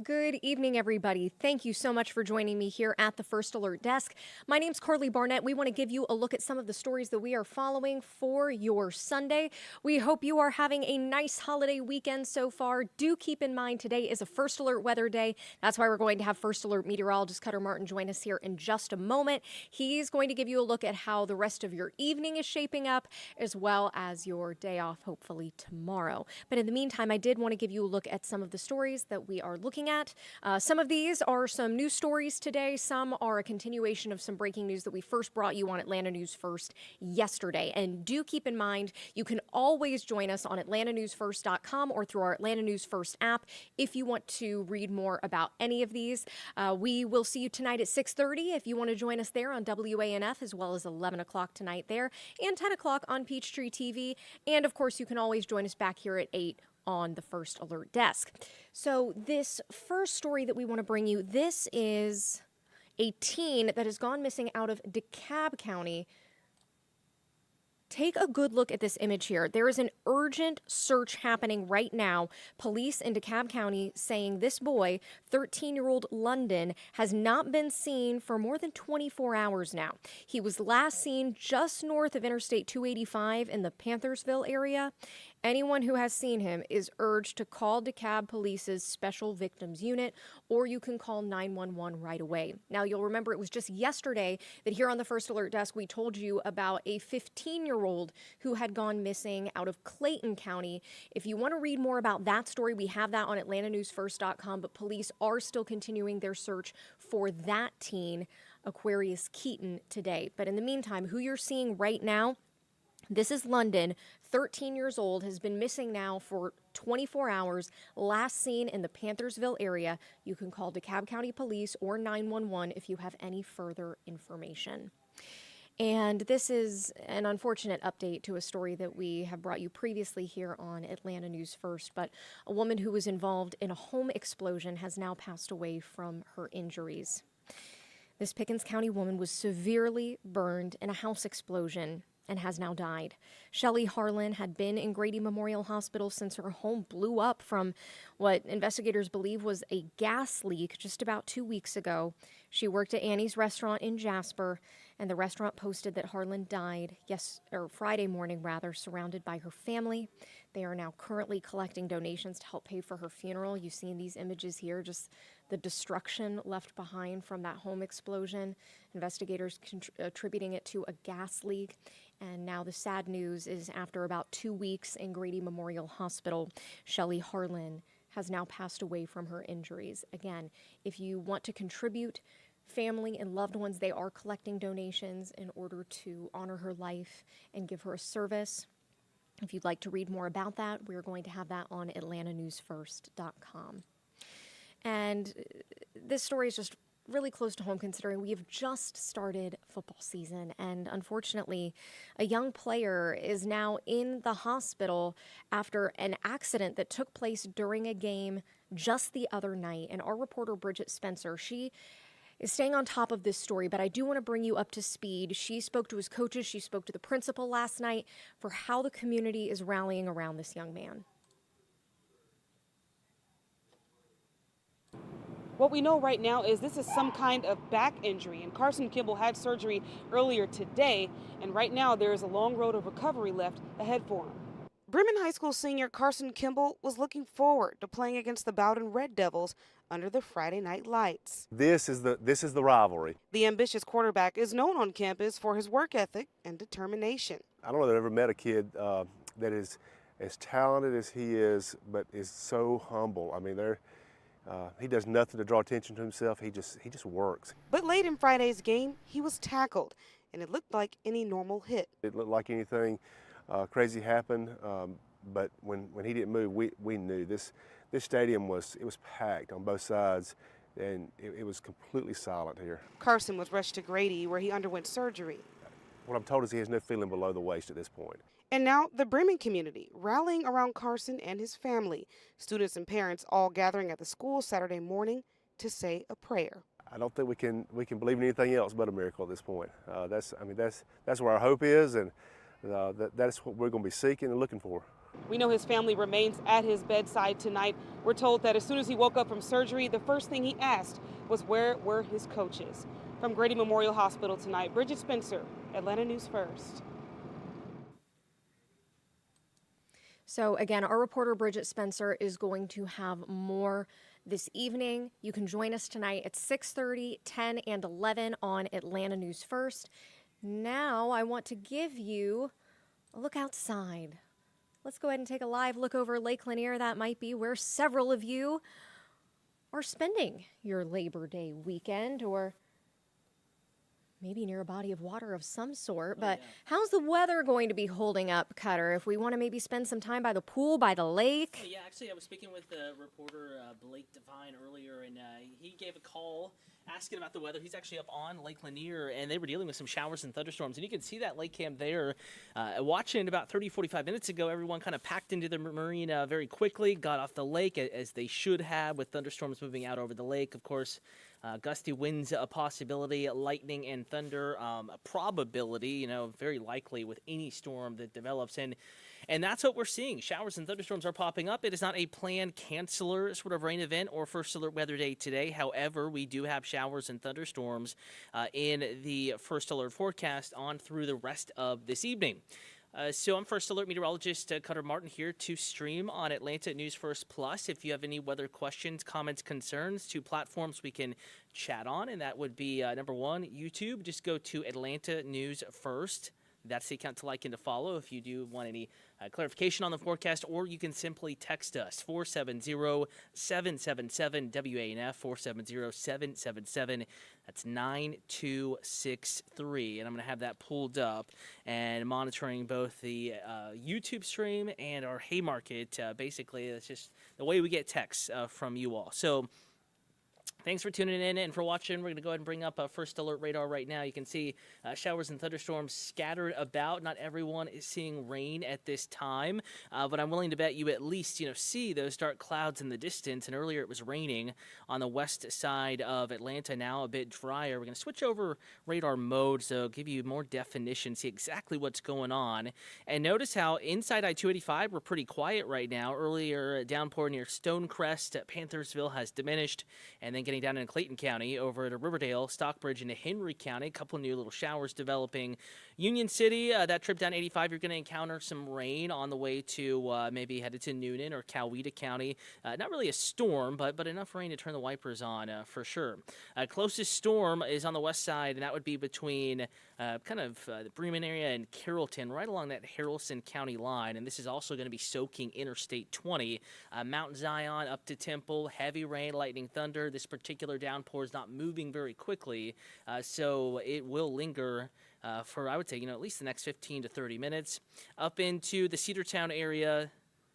Good evening, everybody. Thank you so much for joining me here at the First Alert Desk. My name's Karli Barnett. We want to give you a look at some of the stories that we are following for your Sunday. We hope you are having a nice holiday weekend so far. Do keep in mind today is a First Alert weather day. That's why we're going to have First Alert Meteorologist Cutter Martin join us here in just a moment. He's going to give you a look at how the rest of your evening is shaping up, as well as your day off, hopefully tomorrow. But in the meantime, I did want to give you a look at some of the stories that we are looking at. Some of these are some news stories today. Some are a continuation of some breaking news that we first brought you on Atlanta News First yesterday. And do keep in mind, you can always join us on atlantanewsfirst.com or through our Atlanta News First app if you want to read more about any of these. We will see you tonight at 6:30 if you want to join us there on WANF, as well as 11 o'clock tonight there, and 10 o'clock on Peachtree TV. And of course, you can always join us back here at 8 on the First Alert Desk. So this first story that we want to bring you, this is a teen that has gone missing out of DeKalb County. Take a good look at this image here. There is an urgent search happening right now. Police in DeKalb County saying this boy, 13-year-old London, has not been seen for more than 24 hours now. He was last seen just north of Interstate 285 in the Panthersville area. Anyone who has seen him is urged to call DeKalb Police's Special Victims Unit, or you can call 911 right away. Now, you'll remember it was just yesterday that here on the First Alert Desk, we told you about a 15-year-old who had gone missing out of Clayton County. If you want to read more about that story, we have that on atlantanewsfirst.com, but police are still continuing their search for that teen, Aquarius Keaton, today. But in the meantime, who you're seeing right now, this is London, 13 years old, has been missing now for 24 hours, last seen in the Panthersville area. You can call DeKalb County Police or 911 if you have any further information. And this is an unfortunate update to a story that we have brought you previously here on Atlanta News First, but a woman who was involved in a home explosion has now passed away from her injuries. This Pickens County woman was severely burned in a house explosion and has now died. Shelley Harlan had been in Grady Memorial Hospital since her home blew up from what investigators believe was a gas leak just about 2 weeks ago. She worked at Annie's restaurant in Jasper, and the restaurant posted that Harlan died Friday morning, surrounded by her family. They are now currently collecting donations to help pay for her funeral. You see in these images here just the destruction left behind from that home explosion. Investigators attributing it to a gas leak. And now the sad news is after about 2 weeks in Grady Memorial Hospital, Shelley Harlan has now passed away from her injuries. Again, if you want to contribute, family and loved ones, they are collecting donations in order to honor her life and give her a service. If you'd like to read more about that, we're going to have that on atlantanewsfirst.com. And this story is just really close to home considering we have just started football season, and unfortunately a young player is now in the hospital after an accident that took place during a game just the other night. And our reporter Bridget Spencer, she is staying on top of this story, but I do want to bring you up to speed. She spoke to his coaches, she spoke to the principal last night for how the community is rallying around this young man. What we know right now is this is some kind of back injury, and Carson Kimball had surgery earlier today, and right now there is a long road of recovery left ahead for him. Bremen High School senior Carson Kimball was looking forward to playing against the Bowden Red Devils under the Friday night lights. This is the rivalry. The ambitious quarterback is known on campus for his work ethic and determination. I don't know that I've ever met a kid that is as talented as he is, but is so humble. I mean, he does nothing to draw attention to himself. He just works. But late in Friday's game, he was tackled, and it looked like any normal hit. It looked like anything crazy happened, but when he didn't move, we knew this stadium was packed on both sides, and it was completely silent here. Carson was rushed to Grady, where he underwent surgery. What I'm told is he has no feeling below the waist at this point. And now the Bremen community rallying around Carson and his family. Students and parents all gathering at the school Saturday morning to say a prayer. I don't think we can believe in anything else but a miracle at this point. That's where our hope is, and that's what we're going to be seeking and looking for. We know his family remains at his bedside tonight. We're told that as soon as he woke up from surgery, the first thing he asked was where were his coaches. From Grady Memorial Hospital tonight, Bridget Spencer, Atlanta News First. So again, our reporter Bridget Spencer is going to have more this evening. You can join us tonight at 6:30, 10, and 11 on Atlanta News First. Now I want to give you a look outside. Let's go ahead and take a live look over Lake Lanier. That might be where several of you are spending your Labor Day weekend, or maybe near a body of water of some sort. But how's the weather going to be holding up, Cutter, if we want to maybe spend some time by the pool, by the lake? Yeah, actually, I was speaking with reporter Blake Devine earlier, and he gave a call asking about the weather. He's actually up on Lake Lanier, and they were dealing with some showers and thunderstorms. And you can see that lake cam there. Watching about 30, 45 minutes ago, everyone kind of packed into the marine very quickly, got off the lake as they should have, with thunderstorms moving out over the lake. Of course, gusty winds a possibility, lightning and thunder a probability, very likely with any storm that develops. And that's what we're seeing. Showers and thunderstorms are popping up. It is not a planned canceller sort of rain event or first alert weather day today. However, we do have showers and thunderstorms in the first alert forecast on through the rest of this evening. So I'm First Alert Meteorologist Cutter Martin here to stream on Atlanta News First Plus. If you have any weather questions, comments, concerns, 2 platforms we can chat on, and that would be number 1, YouTube. Just go to Atlanta News First. That's the account to like and to follow if you do want any clarification on the forecast, or you can simply text us 470-777-WANF, 470-777. That's 9263. And I'm going to have that pulled up and monitoring both the YouTube stream and our Haymarket. Basically, that's just the way we get texts from you all. So thanks for tuning in and for watching. We're going to go ahead and bring up a first alert radar right now. You can see showers and thunderstorms scattered about. Not everyone is seeing rain at this time, but I'm willing to bet you at least see those dark clouds in the distance. And earlier it was raining on the west side of Atlanta. Now a bit drier. We're going to switch over radar mode, so give you more definition, see exactly what's going on. And notice how inside I-285 we're pretty quiet right now. Earlier downpour near Stonecrest, Panthersville has diminished, and then getting down in Clayton County over to Riverdale, Stockbridge into Henry County. A couple new little showers developing. Union City, that trip down 85, you're going to encounter some rain on the way to maybe headed to Noonan or Coweta County. Not really a storm, but enough rain to turn the wipers on for sure. Closest storm is on the west side, and that would be between the Bremen area and Carrollton, right along that Haralson County line. And this is also going to be soaking Interstate 20. Mount Zion up to Temple, heavy rain, lightning, thunder. This particular downpour is not moving very quickly, so it will linger for, I would say, at least the next 15 to 30 minutes. Up into the Cedartown area,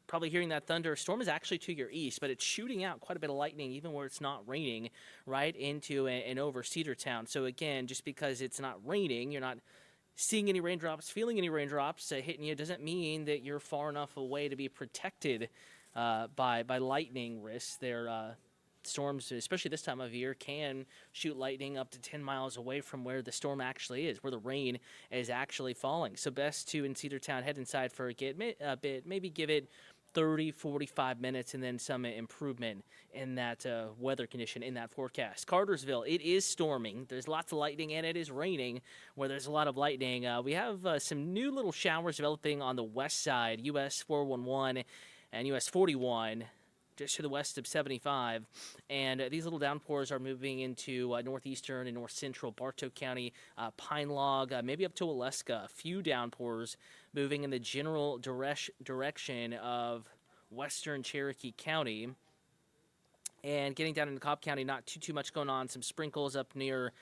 probably hearing that thunder. Storm is actually to your east, but it's shooting out quite a bit of lightning, even where it's not raining, right into and over Cedartown. So again, just because it's not raining, you're not seeing any raindrops, feeling any raindrops hitting you, doesn't mean that you're far enough away to be protected by lightning risks. Storms, especially this time of year, can shoot lightning up to 10 miles away from where the storm actually is, where the rain is actually falling. So best to, in Cedartown, head inside for a bit, maybe give it 30, 45 minutes, and then some improvement in that weather condition in that forecast. Cartersville, it is storming. There's lots of lightning, and it is raining where there's a lot of lightning. We have some new little showers developing on the west side, US 411 and US 41. Just to the west of 75, and these little downpours are moving into northeastern and north central Bartow County, Pine Log, maybe up to Waleska. A few downpours moving in the general direction of western Cherokee County. And getting down into Cobb County, not too much going on. Some sprinkles up near,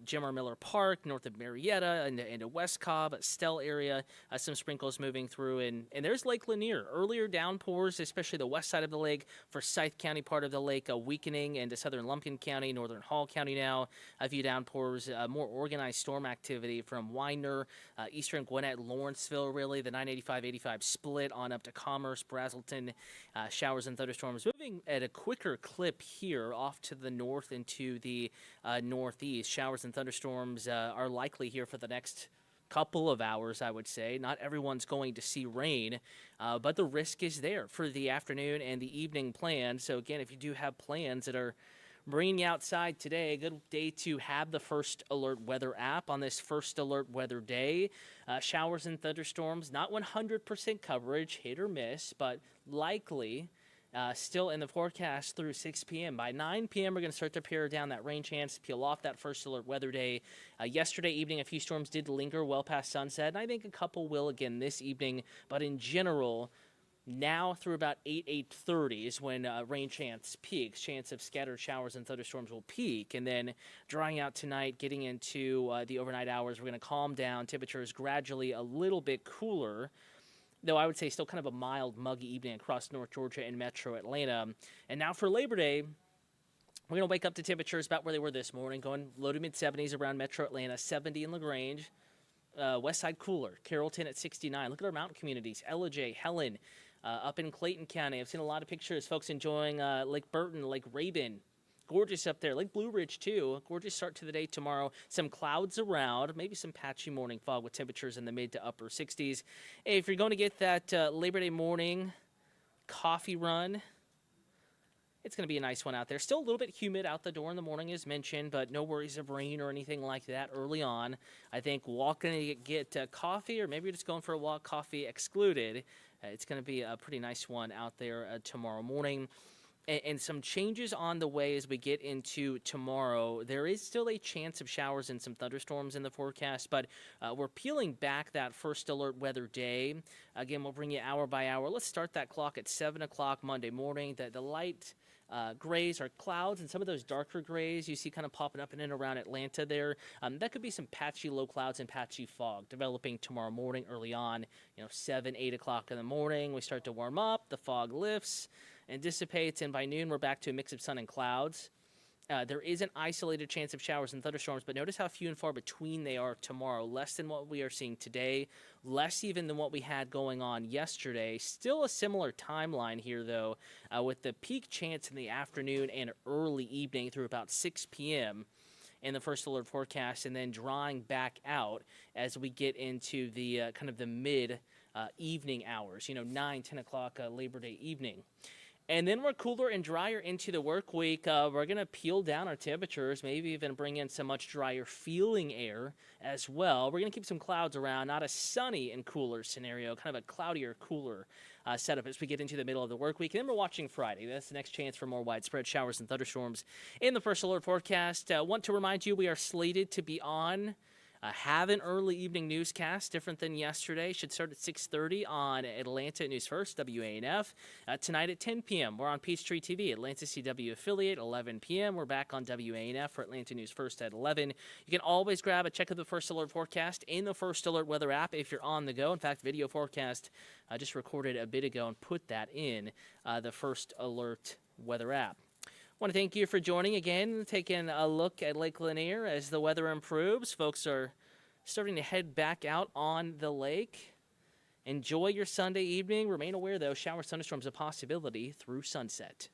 Jim R. Miller Park, north of Marietta, into West Cobb, Stell area. Some sprinkles moving through. And there's Lake Lanier. Earlier downpours, especially the west side of the lake, for Scythe County part of the lake, weakening into southern Lumpkin County, northern Hall County now. A few downpours, more organized storm activity from Widener, eastern Gwinnett, Lawrenceville, really. The 985-85 split on up to Commerce, Brazelton. Showers and thunderstorms moving at a quicker clip here off to the north into the northeast. Showers and thunderstorms are likely here for the next couple of hours, I would say. Not everyone's going to see rain, but the risk is there for the afternoon and the evening plan. So again, if you do have plans that are bringing you outside today, a good day to have the First Alert Weather app on this First Alert Weather day. Showers and thunderstorms, not 100% coverage, hit or miss, but likely. Still in the forecast through 6 p.m. By 9 p.m., we're going to start to pare down that rain chance, peel off that First Alert Weather day. Yesterday evening, a few storms did linger well past sunset, and I think a couple will again this evening. But in general, now through about 8:30 is when rain chance peaks. Chance of scattered showers and thunderstorms will peak. And then drying out tonight, getting into the overnight hours, we're going to calm down. Temperatures gradually a little bit cooler, though I would say still kind of a mild, muggy evening across North Georgia and metro Atlanta. And now for Labor Day, we're going to wake up to temperatures about where they were this morning, going low to mid-70s around metro Atlanta, 70 in LaGrange. West side cooler, Carrollton at 69. Look at our mountain communities, Ellijay, Helen, up in Clayton County. I've seen a lot of pictures, folks enjoying Lake Burton, Lake Rabun. Gorgeous up there. Lake Blue Ridge, too. Gorgeous start to the day tomorrow. Some clouds around, maybe some patchy morning fog with temperatures in the mid to upper 60s. Hey, if you're going to get that Labor Day morning coffee run, it's going to be a nice one out there. Still a little bit humid out the door in the morning, as mentioned, but no worries of rain or anything like that early on. I think walking to get coffee, or maybe you're just going for a walk, coffee excluded. It's going to be a pretty nice one out there tomorrow morning. And some changes on the way as we get into tomorrow. There is still a chance of showers and some thunderstorms in the forecast, but we're peeling back that First Alert Weather day. Again, we'll bring you hour by hour. Let's start that clock at 7 o'clock Monday morning. The light grays are clouds, and some of those darker grays you see kind of popping up in and around Atlanta there. That could be some patchy low clouds and patchy fog developing tomorrow morning early on. 7, 8 o'clock in the morning, we start to warm up, the fog lifts and dissipates, and by noon we're back to a mix of sun and clouds. There is an isolated chance of showers and thunderstorms, but notice how few and far between they are tomorrow. Less than what we are seeing today, less even than what we had going on yesterday. Still a similar timeline here, though, with the peak chance in the afternoon and early evening through about 6 p.m. in the First Alert forecast, and then drawing back out as we get into the kind of the mid evening hours, 9, 10 o'clock Labor Day evening. And then we're cooler and drier into the work week. We're going to peel down our temperatures, maybe even bring in some much drier feeling air as well. We're going to keep some clouds around, not a sunny and cooler scenario, kind of a cloudier, cooler setup as we get into the middle of the work week. And then we're watching Friday. That's the next chance for more widespread showers and thunderstorms in the First Alert forecast. Want to remind you we are slated to be on have an early evening newscast, different than yesterday. Should start at 6:30 on Atlanta News First, WANF. Tonight at 10 p.m., we're on Peachtree TV, Atlanta CW affiliate, 11 p.m. We're back on WANF for Atlanta News First at 11. You can always grab a check of the First Alert forecast in the First Alert Weather app if you're on the go. In fact, video forecast I just recorded a bit ago and put that in the First Alert Weather app. I want to thank you for joining again, taking a look at Lake Lanier as the weather improves. Folks are starting to head back out on the lake. Enjoy your Sunday evening. Remain aware, though, showers, thunderstorms a possibility through sunset.